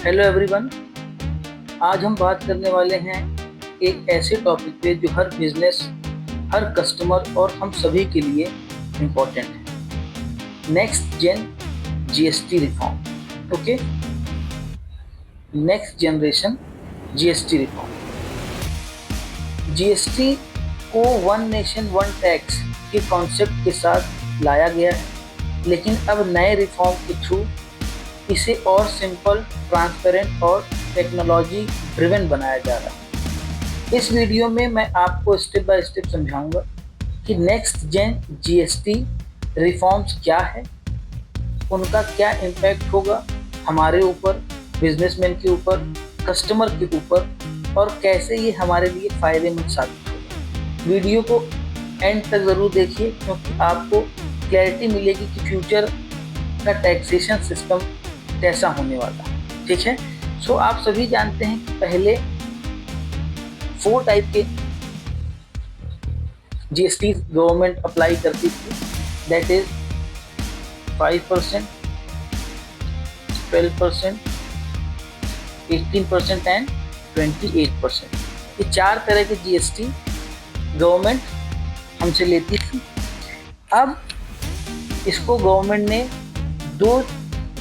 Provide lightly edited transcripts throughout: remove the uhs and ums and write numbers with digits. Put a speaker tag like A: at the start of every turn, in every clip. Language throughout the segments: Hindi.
A: Hello everyone. आज हम बात करने वाले हैं एक ऐसे टॉपिक पे जो हर बिजनेस, हर कस्टमर और हम सभी के लिए इम्पोर्टेंट है। Next gen GST reform. Okay, next generation GST reform. GST को वन नेशन वन टैक्स के कॉन्सेप्ट के साथ लाया गया है, लेकिन अब नए रिफॉर्म के थ्रू इसे और सिंपल, ट्रांसपेरेंट और टेक्नोलॉजी ड्रिवन बनाया जा रहा है। इस वीडियो में मैं आपको स्टेप बाय स्टेप समझाऊंगा कि नेक्स्ट जेन जीएसटी रिफॉर्म्स क्या है, उनका क्या इम्पैक्ट होगा हमारे ऊपर, बिजनेसमैन के ऊपर, कस्टमर के ऊपर, और कैसे ये हमारे लिए फ़ायदेमंद साबित होगा। वीडियो को एंड तक ज़रूर देखिए, क्योंकि आपको क्लैरिटी मिलेगी कि फ्यूचर का टैक्सेशन सिस्टम कैसा होने वाला है। ठीक है, सो आप सभी जानते हैं कि पहले 4 टाइप के जीएसटी गवर्नमेंट अप्लाई करती थी, दैट इज 5%, 12%, 18% एंड 28%। ये 4 तरह के जीएसटी गवर्नमेंट हमसे लेती थी। अब इसको गवर्नमेंट ने 2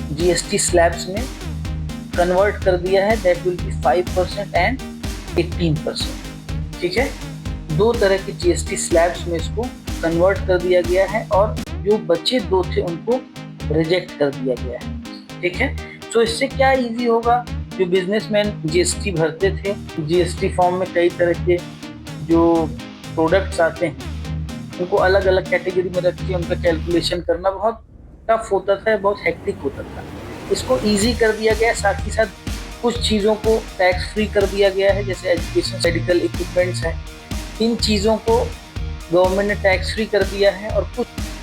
A: जीएसटी स्लैब्स में कन्वर्ट कर दिया है, दैट विल बी 5% एंड 18%। ठीक है, 2 तरह के जीएसटी स्लैब्स में इसको कन्वर्ट कर दिया गया है, और जो बचे 2 थे उनको रिजेक्ट कर दिया गया है। ठीक है, सो इससे क्या इजी होगा, जो बिजनेसमैन जीएसटी भरते थे, जीएसटी फॉर्म में कई तरह के जो प्रोडक्ट्स आते हैं उनको अलग अलग कैटेगरी में रख के उनका कैलकुलेशन करना बहुत टफ होता था, बहुत हेक्टिक होता था। इसको इजी कर दिया गया, साथ ही साथ कुछ चीज़ों को टैक्स फ्री कर दिया गया है, जैसे एजुकेशन, मेडिकल इक्विपमेंट्स हैं, इन चीज़ों को गवर्नमेंट ने टैक्स फ्री कर दिया है। और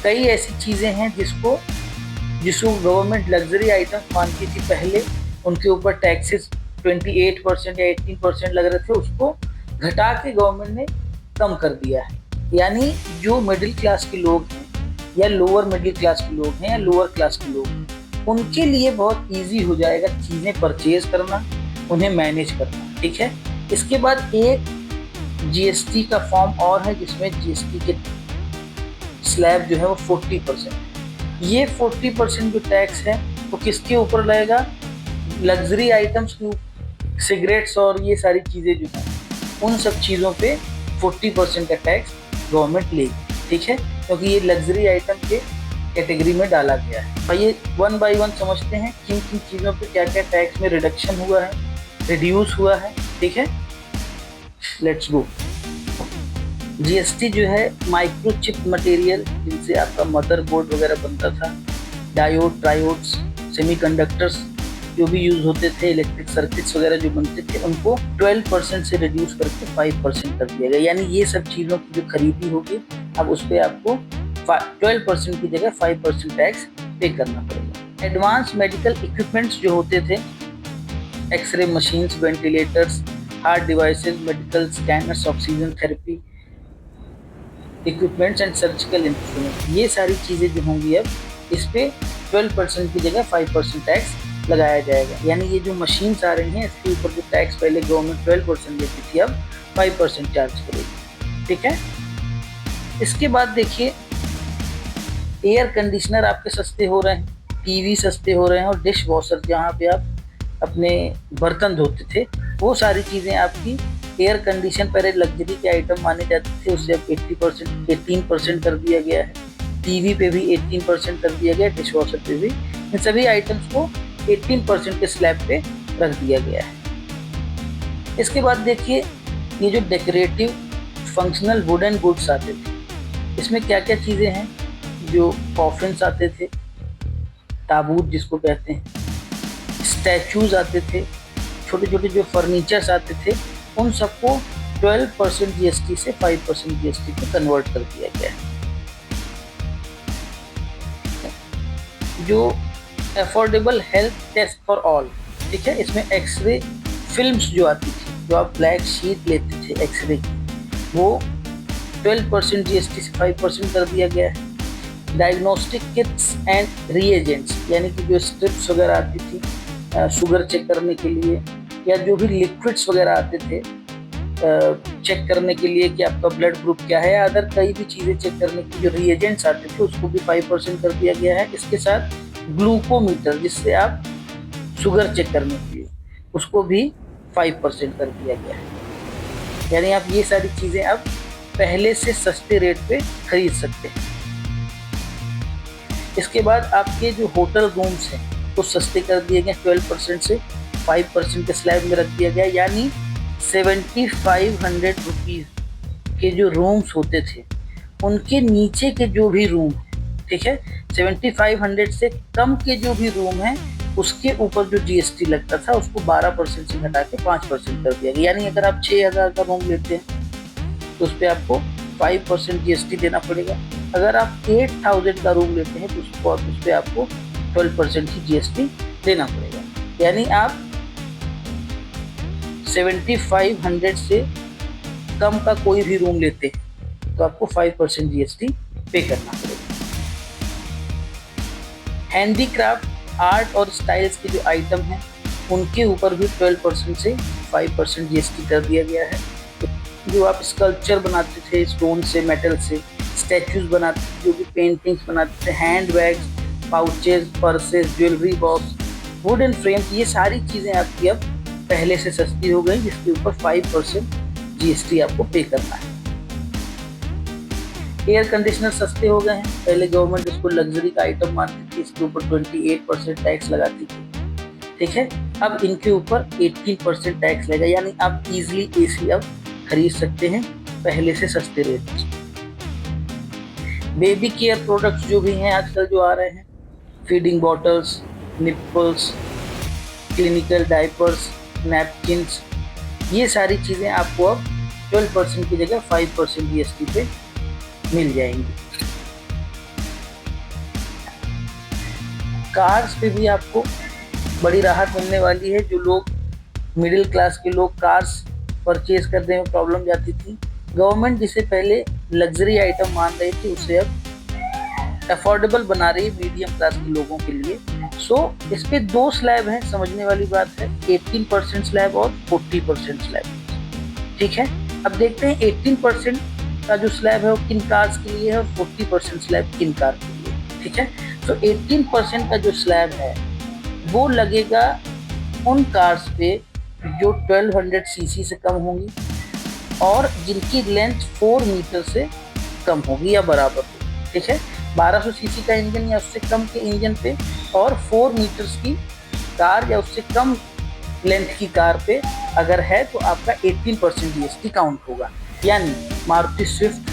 A: कई ऐसी चीज़ें हैं जिसको गवर्नमेंट लग्जरी आइटम्स मानती थी पहले, उनके ऊपर टैक्सेस 28% या 18% लग रहे थे, उसको घटा के गवर्नमेंट ने कम कर दिया है। यानी जो मिडिल क्लास के लोग हैं, या लोअर मिडिल क्लास के लोग हैं, या लोअर क्लास के लोग हैं, उनके लिए बहुत इजी हो जाएगा चीज़ें परचेज करना, उन्हें मैनेज करना। ठीक है, इसके बाद एक जीएसटी का फॉर्म और है जिसमें जीएसटी के स्लैब जो है वो 40%। ये 40% जो टैक्स है वो किसके ऊपर लगेगा? लग्जरी आइटम्स के, सिगरेट्स और ये सारी चीज़ें जो हैं उन सब चीज़ों पे 40% का टैक्स गवर्नमेंट लेगी। ठीक है, क्योंकि ये लग्जरी आइटम के कैटेगरी में डाला गया है। और ये 1 बाय 1 समझते हैं किन किन चीज़ों पे क्या क्या टैक्स में रिडक्शन हुआ है, रिड्यूस हुआ है। ठीक है, लेट्स गो। जीएसटी जो है माइक्रोचिप मटेरियल, जिनसे आपका मदरबोर्ड वगैरह बनता था, डायोड, ट्रायोड्स, सेमीकंडक्टर्स जो भी यूज़ होते थे, इलेक्ट्रिक सर्किट्स वगैरह जो बनते थे, उनको 12% से रिड्यूस करके 5% कर दिया गया। यानी ये सब चीज़ों की जो खरीदी होगी, अब उस पर आपको 12% की जगह 5% टैक्स पे करना पड़ेगा। एडवांस मेडिकल इक्विपमेंट्स जो होते थे, x-ray machines, ventilators, heart devices, medical scanners, oxygen therapy equipments and surgical instrument, ये सारी चीज़ें जो होंगी अब इस पे 12% की जगह 5% टैक्स लगाया जाएगा। यानी ये जो मशीन्स आ रही हैं इसके ऊपर जो टैक्स पहले गवर्नमेंट 12% देती थी, अब 5% चार्ज करेगी। ठीक है, इसके बाद देखिए, एयर कंडीशनर आपके सस्ते हो रहे हैं, टीवी सस्ते हो रहे हैं, और डिश वॉशर जहाँ पे आप अपने बर्तन धोते थे, वो सारी चीज़ें आपकी एयर कंडीशन पहले लग्जरी के आइटम माने जाते थे, उससे अब 18% कर दिया गया है। टीवी पे भी 18% कर दिया गया, डिश वॉशर पे भी, इन सभी आइटम्स को 18% के स्लैब पे रख दिया गया है। इसके बाद देखिए, ये जो डेकोरेटिव फंक्शनल वुडन गुड्स आते थे, इसमें क्या क्या चीज़ें हैं? जो कॉफिन्स आते थे, ताबूत जिसको कहते हैं, स्टैचूज आते थे, छोटे छोटे जो फर्नीचर्स आते थे, उन सबको 12% जीएसटी से 5% जीएसटी पे कन्वर्ट कर दिया गया है। जो affordable health test for all, ठीक है, इसमें एक्सरे फिल्म्स जो आती थी, जो आप ब्लैक शीट लेते थे एक्सरे की, वो 12% जीएसटी से 5% कर दिया गया है। डायग्नोस्टिक किट्स एंड रिएजेंट्स, यानी कि जो स्ट्रिप्स वगैरह आती थी, शुगर चेक करने के लिए, या जो भी लिक्विड्स वगैरह आते थे चेक करने के लिए कि आपका ब्लड ग्रुप क्या है, अदर कई भी चीज़ें चेक करने की जो रिएजेंट्स आते थे उसको भी 5% कर दिया गया है। इसके साथ ग्लूकोमीटर जिससे आप शुगर चेक करने के लिए, उसको भी 5% कर दिया गया है। यानी आप ये सारी चीज़ें अब पहले से सस्ते रेट पे खरीद सकते हैं। इसके बाद आपके जो होटल रूम्स हैं वो सस्ते कर दिए गए, 12% से 5% के स्लैब में रख दिया गया। यानी 7500 रुपीज़ के जो रूम्स होते थे उनके नीचे के जो भी रूम, ठीक है, 7500 से कम के जो भी रूम है उसके ऊपर जो जीएसटी लगता था उसको 12% से घटा के 5% कर दिया गया। यानी अगर आप 6000 का रूम लेते हैं तो उस पर आपको 5% जीएसटी देना पड़ेगा। अगर आप 8000 का रूम लेते हैं तो उस पर आपको 12% की जीएसटी देना पड़ेगा। यानी आप 7500 से कम का कोई भी रूम लेते हैं तो आपको 5% जीएसटी पे करना पड़ेगा। हैंडीक्राफ्ट, आर्ट और स्टाइल्स के जो आइटम हैं उनके ऊपर भी 12% से 5% जीएसटी कर दिया गया है। जो आप स्कल्पचर बनाते थे स्टोन से, मेटल से, स्टैचूज बनाते थे, जो भी पेंटिंग्स बनाते थे, hand bags, pouches, पर्सेज, jewellery box, wooden frames, ये सारी चीज़ें आपकी अब पहले से सस्ती हो गई, जिसके ऊपर 5% जीएसटी आपको पे करना है। एयर कंडीशनर सस्ते हो गए हैं। पहले गवर्नमेंट इसको लग्जरी का आइटम मानती थी, इसके ऊपर 28% टैक्स लगाती थी, ठीक है। अब इनके ऊपर 18% टैक्स लगेगा। यानी आप इजीली एसी अब खरीद सकते हैं पहले से सस्ते रेट में। बेबी केयर प्रोडक्ट्स जो भी हैं आजकल जो आ रहे हैं, feeding bottles, nipples, clinical diapers, napkins, ये सारी चीज़ें आपको अब 12% की जगह 5% जीएसटी पे मिल जाएंगी। कार्स पे भी आपको बड़ी राहत मिलने वाली है। जो लोग मिडिल क्लास के लोग कार्स परचेज करने में प्रॉब्लम जाती थी, गवर्नमेंट जिसे पहले लग्जरी आइटम मान रही थी उसे अब अफोर्डेबल बना रही है मीडियम क्लास के लोगों के लिए। सो इस पे 2 स्लैब हैं, समझने वाली बात है, 18% स्लैब और 40% स्लैब, ठीक है। अब देखते हैं 18% का जो स्लैब है वो किन कार्स के लिए है और 40% स्लैब किन कार के लिए, ठीक है। तो 18% का जो स्लैब है वो लगेगा उन कार्स पे जो 1200 सीसी से कम होंगी और जिनकी लेंथ 4 मीटर से कम होगी या बराबर होगी, ठीक है। 1200 सीसी का इंजन या उससे कम के इंजन पे और 4 मीटर्स की कार या उससे कम लेंथ की कार पे अगर है तो आपका 18% जीएसटी काउंट होगा। यानी Maruti Swift,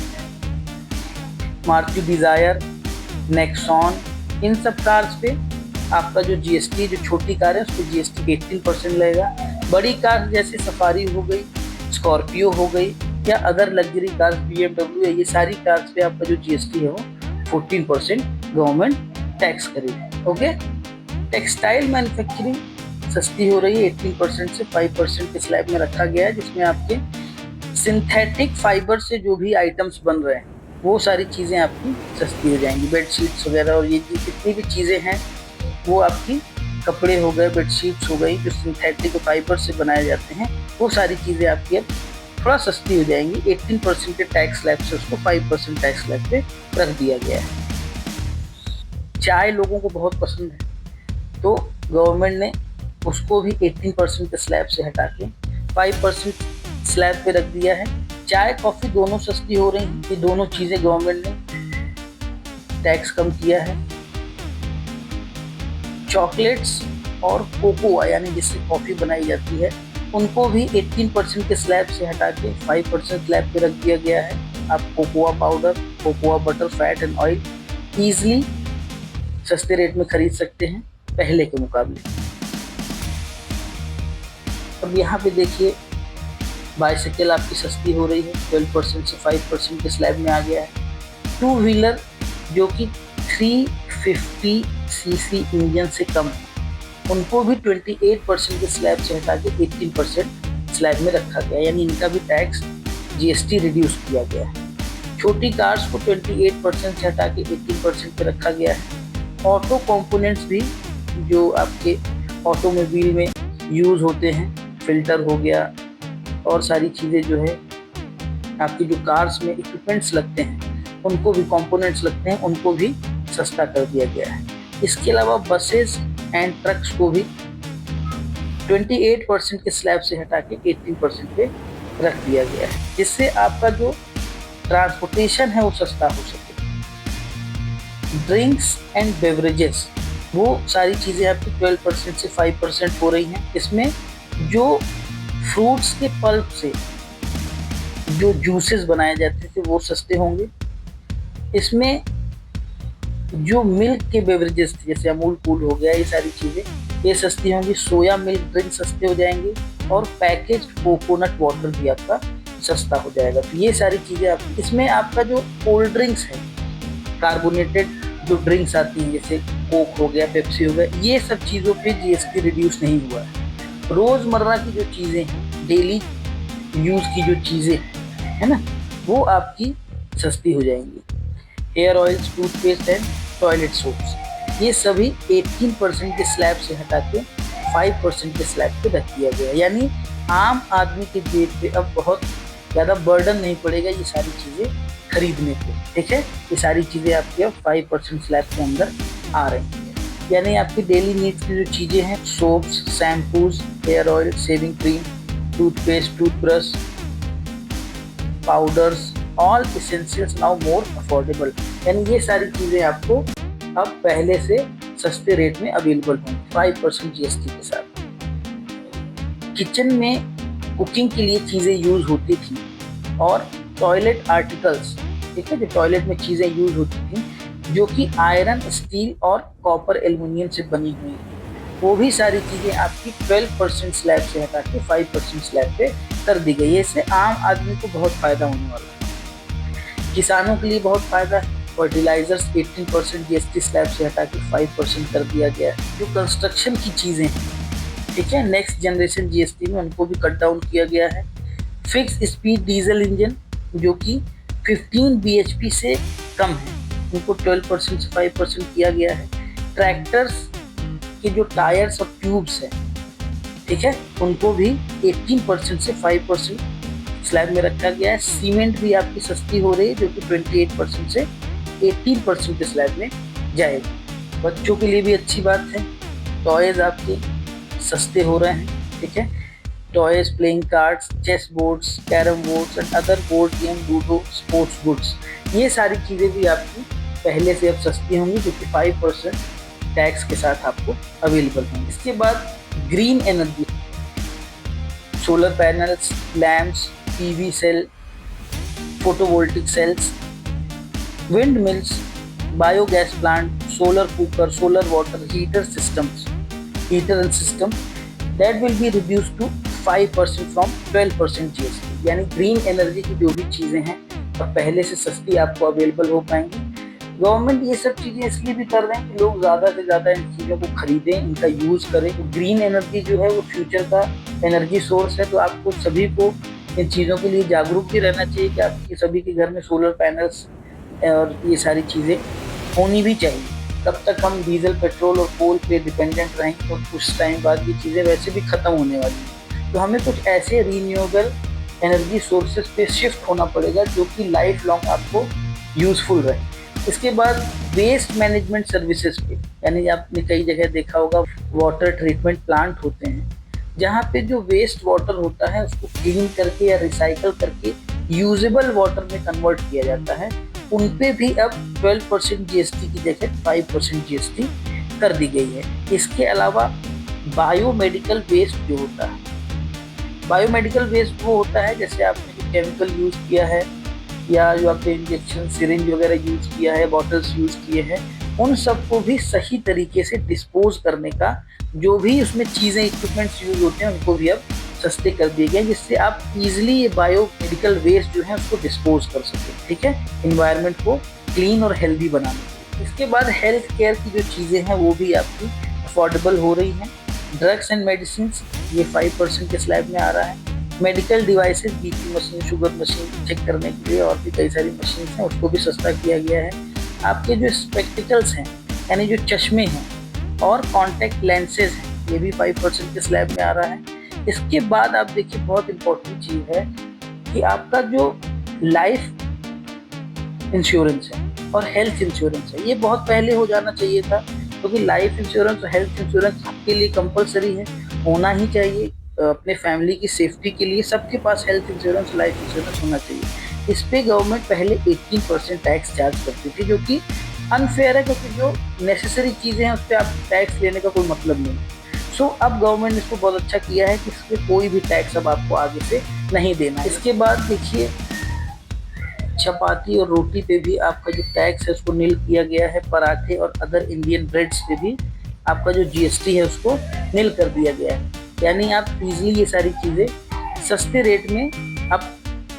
A: Maruti Dzire, Nexon, इन सब कार्स पे आपका जो जीएसटी, जो छोटी कार है उस पर जीएसटी 18% लगेगा। बड़ी कार जैसे सफारी हो गई, स्कॉर्पियो हो गई या अदर लग्जरी कार्स, BMW है, ये सारी कार्स पे आपका जो जीएसटी है वो 14% गवर्नमेंट टैक्स करेगी, ओके। टेक्सटाइल मैन्युफैक्चरिंग सस्ती हो रही है, 18% से 5% के स्लैब में रखा गया है, जिसमें आपके सिंथेटिक फाइबर से जो भी आइटम्स बन रहे हैं वो सारी चीज़ें आपकी सस्ती हो जाएंगी। बेडशीट्स वगैरह और ये जितनी भी चीज़ें हैं वो आपकी, कपड़े हो गए, बेडशीट्स हो गई, जो सिंथेटिक फाइबर से बनाए जाते हैं वो सारी चीज़ें आपकी अब थोड़ा सस्ती हो जाएंगी। 18% के टैक्स स्लैब से उसको 5% टैक्स स्लैब पे रख दिया गया है। चाय लोगों को बहुत पसंद है तो गवर्नमेंट ने उसको भी 18% के स्लैब से हटा के 5% स्लैब पे रख दिया है। चाय कॉफ़ी दोनों सस्ती हो रही हैं, ये दोनों चीज़ें गवर्नमेंट ने टैक्स कम किया है। चॉकलेट्स और कोकोआ यानी जिससे कॉफ़ी बनाई जाती है उनको भी 18% के स्लैब से हटा के 5% स्लैब पे रख दिया गया है। आप cocoa powder, cocoa butter, fat and oil easily सस्ते रेट में खरीद सकते हैं पहले के मुकाबले। अब यहाँ पे देखिए बाइसाइकिल आपकी सस्ती हो रही है, 12% से 5% के स्लैब में आ गया है। 2 व्हीलर जो कि 350 सीसी इंजन से कम है उनको भी 28% के स्लैब से हटा के 18% स्लैब में रखा गया, यानी इनका भी टैक्स जीएसटी रिड्यूस किया गया है। छोटी कार्स को 28% से हटा के 18% पे रखा गया है। ऑटो कंपोनेंट्स भी जो आपके ऑटोमोबाइल में यूज़ होते हैं, फिल्टर हो गया और सारी चीज़ें जो है आपकी जो कार्स में इक्विपमेंट्स लगते हैं उनको भी, कंपोनेंट्स लगते हैं उनको भी सस्ता कर दिया गया है। इसके अलावा बसेस एंड ट्रक्स को भी 28% के स्लैब से हटा के 18% पे रख दिया गया है, जिससे आपका जो ट्रांसपोर्टेशन है वो सस्ता हो सके। ड्रिंक्स एंड बेवरेजेस, वो सारी चीज़ें आपकी 12% से 5% हो रही हैं। इसमें जो फ्रूट्स के पल्प से जो जूसेस बनाए जाते थे वो सस्ते होंगे। इसमें जो मिल्क के बेवरेजेस थे जैसे अमूल कूल हो गया, ये सारी चीज़ें ये सस्ती होंगी। सोया मिल्क ड्रिंक सस्ते हो जाएंगे और पैकेज कोकोनट वाटर भी आपका सस्ता हो जाएगा। तो ये सारी चीज़ें आप, इसमें आपका जो कोल्ड ड्रिंक्स है, कार्बोनेटेड जो ड्रिंक्स आती हैं जैसे कोक हो गया, पेप्सी हो गया, ये सब चीज़ों पे जीएसटी रिड्यूस नहीं हुआ है। रोज़मर्रा की जो चीज़ें हैं, डेली यूज़ की जो चीज़ें है ना, वो आपकी सस्ती हो जाएंगी। Hair oils, toothpaste and toilet soaps, ये सभी 18% के स्लैब से हटा के 5% के स्लैब पे रख दिया गया। यानी आम आदमी के जेब पे अब बहुत ज़्यादा बर्डन नहीं पड़ेगा ये सारी चीज़ें खरीदने पे। ठीक है, ये सारी चीज़ें आपके अब 5% स्लैब के अंदर आ रही हैं। यानी आपकी डेली नीड्स की जो चीज़ें हैं, soaps, shampoos, hair oil, shaving cream, toothpaste, toothbrush, powders, all essentials now more affordable. यानी ये सारी चीज़ें आपको अब पहले से सस्ते रेट में अवेलेबल होंगी 5% जीएसटी के साथ। किचन में कुकिंग के लिए चीज़ें यूज़ होती थी और टॉयलेट आर्टिकल्स, ठीक है, जो टॉयलेट में चीज़ें यूज़ होती थी जो कि आयरन, स्टील और कॉपर, एल्युमिनियम से बनी हुई थी, वो भी सारी चीज़ें आपकी 12% स्लैब से हटा के 5% स्लैब पे कर दी गई है। इससे आम आदमी को बहुत फ़ायदा होने वाला है। किसानों के लिए बहुत फ़ायदा है। फर्टिलाइजर्स 18% जीएसटी स्लैब से हटा के 5% कर दिया गया है। जो कंस्ट्रक्शन की चीज़ें हैं, ठीक है, नेक्स्ट जनरेशन जीएसटी में उनको भी कट डाउन किया गया है। फिक्स स्पीड डीजल इंजन जो कि 15 bhp से कम है, उनको 12% से 5% किया गया है। ट्रैक्टर्स के जो टायर्स और ट्यूब्स हैं, ठीक है, उनको भी 18% से 5% स्लैब में रखा गया है। सीमेंट भी आपकी सस्ती हो रही है जो कि 28% से 18% के स्लैब में जाएगी। बच्चों के लिए भी अच्छी बात है, टॉयज़ आपके सस्ते हो रहे हैं। ठीक है, toys, playing cards, chess boards, carrom boards and other board game, ludo, sports goods, ये सारी चीज़ें भी आपकी पहले से अब सस्ती होंगी जो कि 5% टैक्स के साथ आपको अवेलेबल होंगी। इसके बाद green energy, solar panels, lamps, PV cell, photovoltaic cells, wind mills, biogas plant, solar cooker, solar water heater systems, heater and system that will be reduce to 5% from 12% GST. यानी ग्रीन एनर्जी की जो भी चीज़ें हैं अब पहले से सस्ती आपको अवेलेबल हो पाएंगी। गवर्नमेंट ये सब चीज़ें इसलिए भी कर रहे हैं कि लोग ज़्यादा से ज़्यादा इन चीज़ों को खरीदें, इनका यूज़ करें। ग्रीन एनर्जी जो है वो फ्यूचर का एनर्जी सोर्स है, तो आपको सभी को इन चीज़ों के लिए जागरूक भी रहना चाहिए कि आपके सभी के घर में सोलर पैनल्स और ये सारी चीज़ें होनी भी चाहिए। तब तक हम डीजल, पेट्रोल और कोल पे डिपेंडेंट रहेंगे और कुछ टाइम बाद ये चीज़ें वैसे भी ख़त्म होने वाली हैं। तो हमें कुछ ऐसे रीन्यूएबल एनर्जी सोर्सेज पे शिफ्ट होना पड़ेगा जो कि लाइफ लॉन्ग आपको यूज़फुल रहे। इसके बाद वेस्ट मैनेजमेंट सर्विसेज पे, यानी आपने कई जगह देखा होगा वाटर ट्रीटमेंट प्लांट होते हैं जहाँ पे जो वेस्ट वाटर होता है उसको क्लीन करके या रिसाइकल करके यूजेबल वाटर में कन्वर्ट किया जाता है। उन पे भी अब 12% जीएसटी की जगह 5% जीएसटी कर दी गई है। इसके अलावा बायोमेडिकल वेस्ट जो होता है, बायोमेडिकल वेस्ट वो होता है जैसे आपने जो केमिकल यूज़ किया है या जो आपने इंजेक्शन, सिरिंज वगैरह यूज़ किया है, बॉटल्स यूज़ किए हैं, उन सबको भी सही तरीके से डिस्पोज करने का, जो भी उसमें चीज़ें, इक्विपमेंट्स यूज़ होते हैं उनको भी अब सस्ते कर दिए गए, जिससे आप इजीली ये बायोमेडिकल वेस्ट जो है उसको डिस्पोज कर सकें। ठीक है, इन्वायरमेंट को क्लीन और हेल्दी बनाने के लिए। इसके बाद हेल्थ केयर की जो चीज़ें हैं वो भी आपकी अफोर्डेबल हो रही हैं। ड्रग्स एंड मेडिसिन ये 5% के स्लैब में आ रहा है। Medical devices, BP machine, sugar machine check करने के लिए और भी कई सारी मशीन हैं, उसको भी सस्ता किया गया है। आपके जो स्पेक्टिकल्स हैं यानी जो चश्मे हैं और कॉन्टैक्ट लेंसेज हैं ये भी 5% के स्लैब में आ रहा है। इसके बाद आप देखिए बहुत इंपॉर्टेंट चीज़ है कि आपका जो लाइफ इंश्योरेंस है और हेल्थ इंश्योरेंस है, ये बहुत पहले हो जाना चाहिए था, क्योंकि लाइफ इंश्योरेंस और हेल्थ इंश्योरेंस आपके लिए कंपलसरी है, होना ही चाहिए। अपने फैमिली की सेफ्टी के लिए सबके पास हेल्थ इंश्योरेंस, लाइफ इंश्योरेंस होना चाहिए। इस पे गवर्नमेंट पहले 18% टैक्स चार्ज करती थी, जो कि अनफेयर है, क्योंकि जो नेसेसरी चीज़ें हैं उस पर आप टैक्स लेने का कोई मतलब नहीं है। सो अब गवर्नमेंट ने इसको बहुत अच्छा किया है कि इस पर कोई भी टैक्स अब आपको आगे से नहीं देना है। इसके बाद देखिए चपाती और रोटी पे भी आपका जो टैक्स है उसको नील किया गया है। पराठे और अदर इंडियन ब्रेड्स पे भी आपका जो जीएसटी है उसको नील कर दिया गया है। यानी आप इजीली ये सारी चीज़ें सस्ते रेट में आप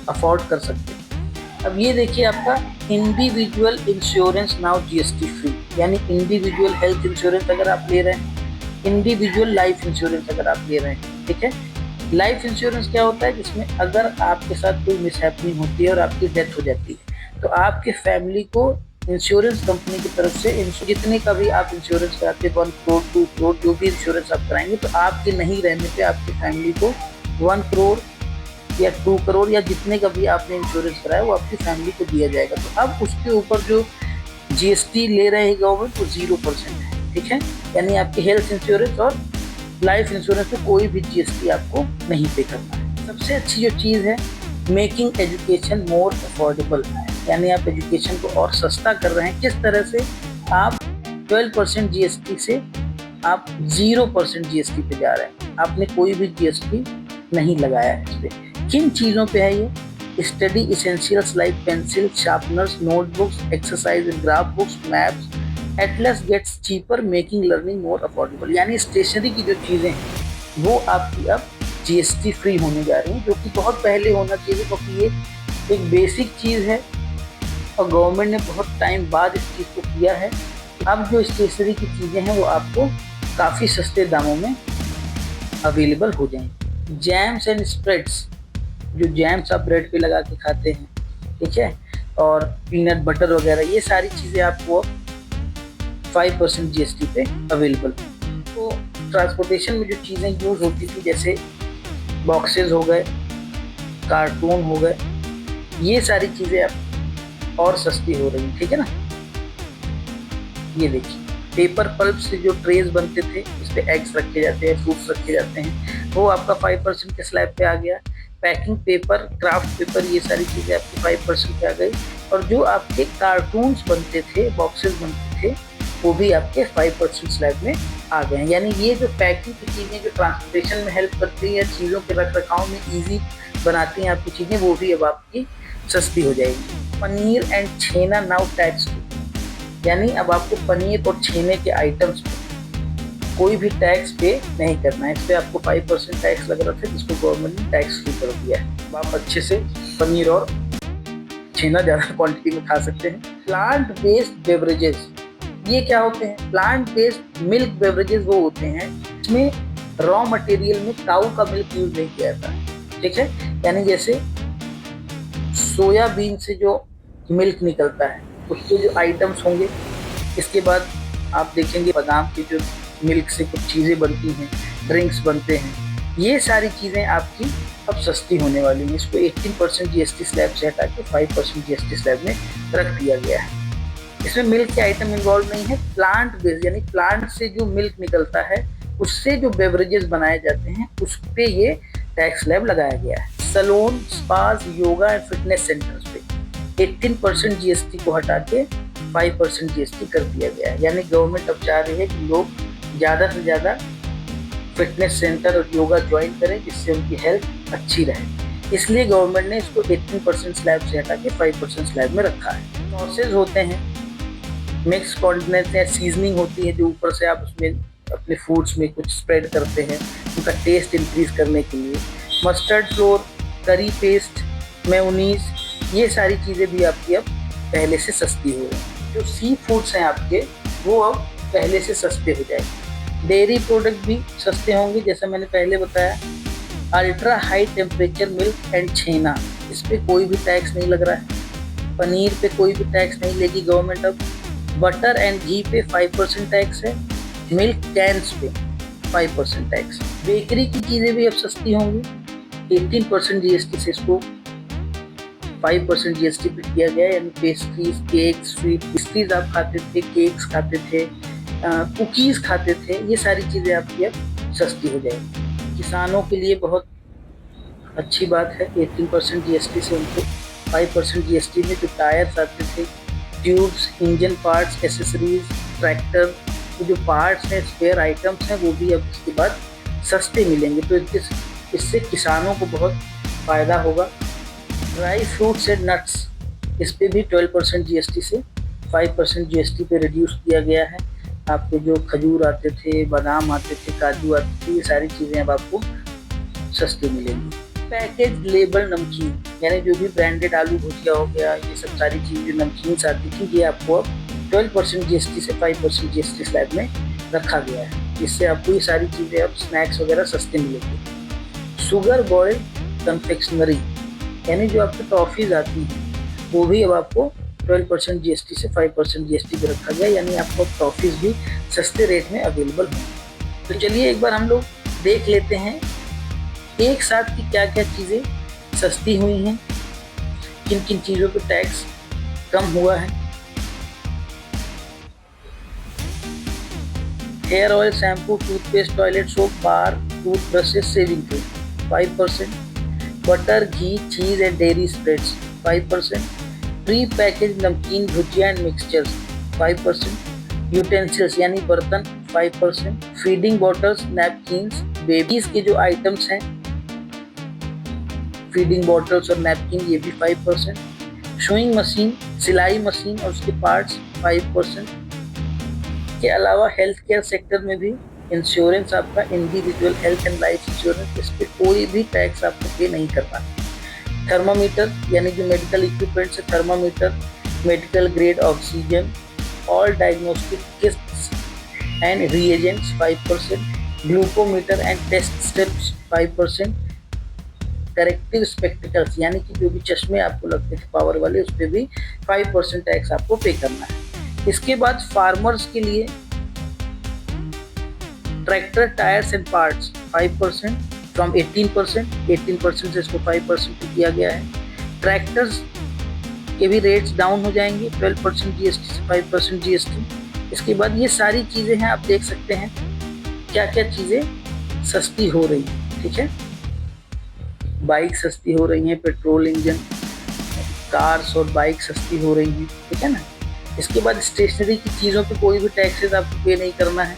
A: अफोर्ड कर सकते हैं। अब ये देखिए आपका individual insurance now GST free, यानी इंडिविजुअल हेल्थ इंश्योरेंस अगर आप ले रहे हैं, इंडिविजुअल लाइफ इंश्योरेंस अगर आप ले रहे हैं, ठीक है। लाइफ इंश्योरेंस क्या होता है, जिसमें अगर आपके साथ कोई मिसहैपनिंग होती है और आपकी डेथ हो जाती है, तो आपके फैमिली को इंश्योरेंस कंपनी की तरफ से जितने का भी आप इंश्योरेंस कराते हैं, 1 करोड़ 2 करोड़ जो भी इंश्योरेंस आप कराएंगे, तो आपके नहीं रहने पे आपकी फैमिली को 1 करोड़ या 2 करोड़ या जितने का भी आपने इंश्योरेंस कराया वो आपकी फैमिली को दिया जाएगा। तो अब उसके ऊपर जो जीएसटी ले रहे हैं गवर्नमेंट वो 0% है, ठीक है। यानी आपकी हेल्थ इंश्योरेंस और लाइफ इंश्योरेंस पे कोई भी जीएसटी आपको नहीं पे करना है। सबसे अच्छी जो चीज़ है, मेकिंग एजुकेशन मोर अफोर्डेबल, यानी आप एजुकेशन को और सस्ता कर रहे हैं। किस तरह से आप 12% जीएसटी से आप 0% जीएसटी पे जा रहे हैं, आपने कोई भी जीएसटी नहीं लगाया है इस पर। किन चीज़ों पे है ये? Study essentials like pencil, sharpeners, notebooks, exercise and graph books, maps, atlas gets cheaper making learning more affordable. यानी स्टेशनरी की जो चीज़ें हैं वो आपकी अब जीएसटी फ्री होने जा रही हैं, जो कि बहुत पहले होना चाहिए, क्योंकि ये एक बेसिक चीज़ है और गवर्नमेंट ने बहुत टाइम बाद इस चीज़ को किया है। अब जो स्टेशनरी की चीज़ें हैं वो आपको काफ़ी सस्ते दामों में अवेलेबल हो जाएंगी। जैम्स एंड स्प्रेड्स, जो जैम्स आप ब्रेड पे लगा के खाते हैं, ठीक है, और पीनट बटर वगैरह, ये सारी चीज़ें आपको 5% जीएसटी पे अवेलेबल है। तो ट्रांसपोर्टेशन में जो चीज़ें यूज़ होती थी, जैसे बॉक्सेस हो गए, कार्टून हो गए, ये सारी चीज़ें अब और सस्ती हो रही हैं, ठीक है ना। ये देखिए पेपर पल्प से जो ट्रेज बनते थे, इस पे एग्स रखे जाते हैं, फ्रूट्स रखे जाते हैं, वो आपका 5% के स्लैब पे आ गया। पैकिंग पेपर, क्राफ्ट पेपर, ये सारी चीज़ें आपकी 5% पे आ गई। और जो आपके कार्टून्स बनते थे, बॉक्सेस बनते थे, वो भी आपके 5% स्लैब में आ गए हैं। यानी ये जो पैकिंग की चीज़ें जो ट्रांसपोर्टेशन में हेल्प करती हैं, चीज़ों के रख रखाव में ईजी बनाती हैं आपकी चीज़ें, वो भी अब आपकी सस्ती हो जाएगी। Paneer and chhena now tax, यानी अब आपको पनीर और छेने के आइटम्स पे कोई भी टैक्स पे नहीं करना है। इस पर आपको 5% टैक्स लग रहा था, जिसको गवर्नमेंट ने टैक्स फ्री कर दिया है। आप अच्छे से पनीर और छेना ज़्यादा क्वांटिटी में खा सकते हैं। प्लांट बेस्ड बेवरेजेस, ये क्या होते हैं? प्लांट बेस्ड मिल्क बेवरेजेस वो होते हैं जिसमें रॉ मटेरियल में काऊ का मिल्क यूज नहीं किया जाता, ठीक है। यानी जैसे सोयाबीन से जो मिल्क निकलता है उसके जो आइटम्स होंगे, इसके बाद आप देखेंगे बादाम की जो मिल्क से कुछ चीज़ें बनती हैं, ड्रिंक्स बनते हैं, ये सारी चीज़ें आपकी अब सस्ती होने वाली हैं। इसको 18% जीएसटी स्लैब से हटा के 5% जीएसटी स्लैब में रख दिया गया है। इसमें मिल्क के आइटम इन्वॉल्व नहीं है। प्लांट बेस्ड, यानी प्लांट से जो मिल्क निकलता है उससे जो बेवरेजेस बनाए जाते हैं उस पे ये टैक्स स्लैब लगाया गया है। Salons, spas, yoga and fitness centres पे 18% जीएसटी को हटा के 5% जीएसटी कर दिया गया है। यानी गवर्नमेंट अब चाह रही है कि लोग ज़्यादा से ज़्यादा फिटनेस सेंटर और योगा ज्वाइन करें, जिससे उनकी हेल्थ अच्छी रहे। इसलिए गवर्नमेंट ने इसको 18% स्लैब से हटा के 5% स्लैब में रखा है। सॉसेज होते हैं, मिक्स कॉन्टिनेंट्स या सीजनिंग होती है, जो ऊपर से आप उसमें अपने फूड्स में कुछ स्प्रेड करते हैं उनका टेस्ट इंक्रीज करने के लिए। मस्टर्ड फ्लोर, करी पेस्ट, मेयोनीज, ये सारी चीज़ें भी आपकी अब पहले से सस्ती हो रही हैं। जो सी फूड्स हैं आपके, वो अब पहले से सस्ते हो जाएंगे। डेयरी प्रोडक्ट भी सस्ते होंगे, जैसा मैंने पहले बताया। Ultra high temperature milk and छेना, इस पर कोई भी टैक्स नहीं लग रहा है। पनीर पे कोई भी टैक्स नहीं लेगी गवर्नमेंट अब। बटर एंड घी पे 5% टैक्स है। मिल्क कैंस पे 5% टैक्स। बेकरी की चीज़ें भी अब सस्ती होंगी, 18% जीएसटी से इसको 5% जीएसटी पे किया गया है। यानी पेस्ट्रीज, केक, स्वीट, पेस्ट्रीज आप खाते थे, केक्स खाते थे, कुकीज़ खाते थे, ये सारी चीज़ें आपकी अब सस्ती हो जाएगी। किसानों के लिए बहुत अच्छी बात है, 18% जीएसटी से उनको 5% जीएसटी में जो टायर्स आते थे, tubes, engine parts, accessories, tractor के जो पार्ट्स हैं, स्पेयर आइटम्स हैं, वो भी अब इसके बाद सस्ते मिलेंगे। तो इससे किसानों को बहुत फ़ायदा होगा। ड्राई फ्रूट्स एंड नट्स, इस पे भी 12% जीएसटी से 5% जीएसटी पे रिड्यूस किया गया है। आपको जो खजूर आते थे, बादाम आते थे, काजू आते थे, ये सारी चीज़ें अब आपको सस्ती मिलेंगी। पैकेज लेबल नमकीन, यानी जो भी ब्रांडेड आलू भुजिया हो गया, ये सब सारी चीज़ें नमकीन आती थी, ये आपको अब 12% जीएसटी से 5% जीएसटी स्लैब में रखा गया है। इससे आपको ये सारी चीज़ें अब स्नैक्स वगैरह सस्ते मिलेंगे। शुगर बॉइल्ड कन्फेक्शनरी, यानी जो आपकी टॉफ़ीज़ आती हैं, वो भी अब आपको 12% जीएसटी से 5% जीएसटी पे रखा गया, यानी आपको टॉफ़ीज़ भी सस्ते रेट में अवेलेबल होंगी। तो चलिए एक बार हम लोग देख लेते हैं एक साथ की क्या क्या चीज़ें सस्ती हुई हैं, किन किन चीज़ों पे टैक्स कम हुआ है। Hair oil, shampoo, toothpaste, toilet soap, bar, tooth brushes, saving cream 5%, butter, ghee, cheese and dairy spreads 5%, pre package namkeen, bhujia and mixtures 5%, utensils यानी बर्तन 5%, फीडिंग बॉटल्स, नैपकिन्स, बेबीज के जो आइटम्स हैं, फीडिंग बॉटल्स और नैपकिन, ये भी 5%, शूइंग मशीन, सिलाई मशीन और उसके पार्ट्स 5%। के अलावा हेल्थ केयर सेक्टर में भी इंश्योरेंस, आपका individual health and life insurance, इस पर कोई भी टैक्स आपको पे नहीं करना। थर्मामीटर यानी जो मेडिकल इक्विपमेंट्स है, thermometer, medical grade oxygen, all diagnostic kits and reagents 5%, glucometer and test strips 5%, corrective spectacles यानी कि जो भी चश्मे आपको लगते थे पावर वाले, उस पर भी 5% टैक्स आपको पे करना है। इसके बाद फार्मर्स के लिए tractor tyres and parts 5% from 18% से इसको 5% किया गया है। ट्रैक्टर्स के भी रेट्स डाउन हो जाएंगे, 12% जीएसटी से 5% जीएसटी। इसके बाद ये सारी चीज़ें हैं, आप देख सकते हैं क्या क्या चीज़ें सस्ती हो रही हैं। ठीक है, बाइक सस्ती हो रही हैं, पेट्रोल इंजन, कार्स और बाइक सस्ती हो रही हैं। ठीक है ना। इसके बाद स्टेशनरी की चीज़ों पे कोई भी टैक्सेस आपको पे नहीं करना है।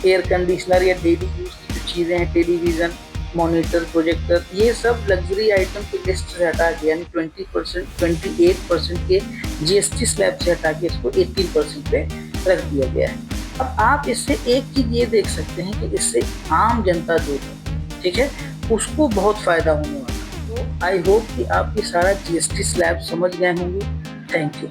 A: एयर कंडीशनर या डेली यूज़ की जो चीज़ें हैं, टेलीविज़न, मॉनिटर, प्रोजेक्टर, ये सब लग्जरी आइटम की लिस्ट से हटा के, यानी 28% के जीएसटी स्लैब से हटा के इसको 18% पे रख दिया गया है। अब आप इससे एक चीज़ ये देख सकते हैं कि इससे आम जनता जो है, ठीक है, उसको बहुत फ़ायदा होने वाला है। तो आई होप कि आप ये सारा जीएसटी स्लैब समझ गए होंगे। Thank you.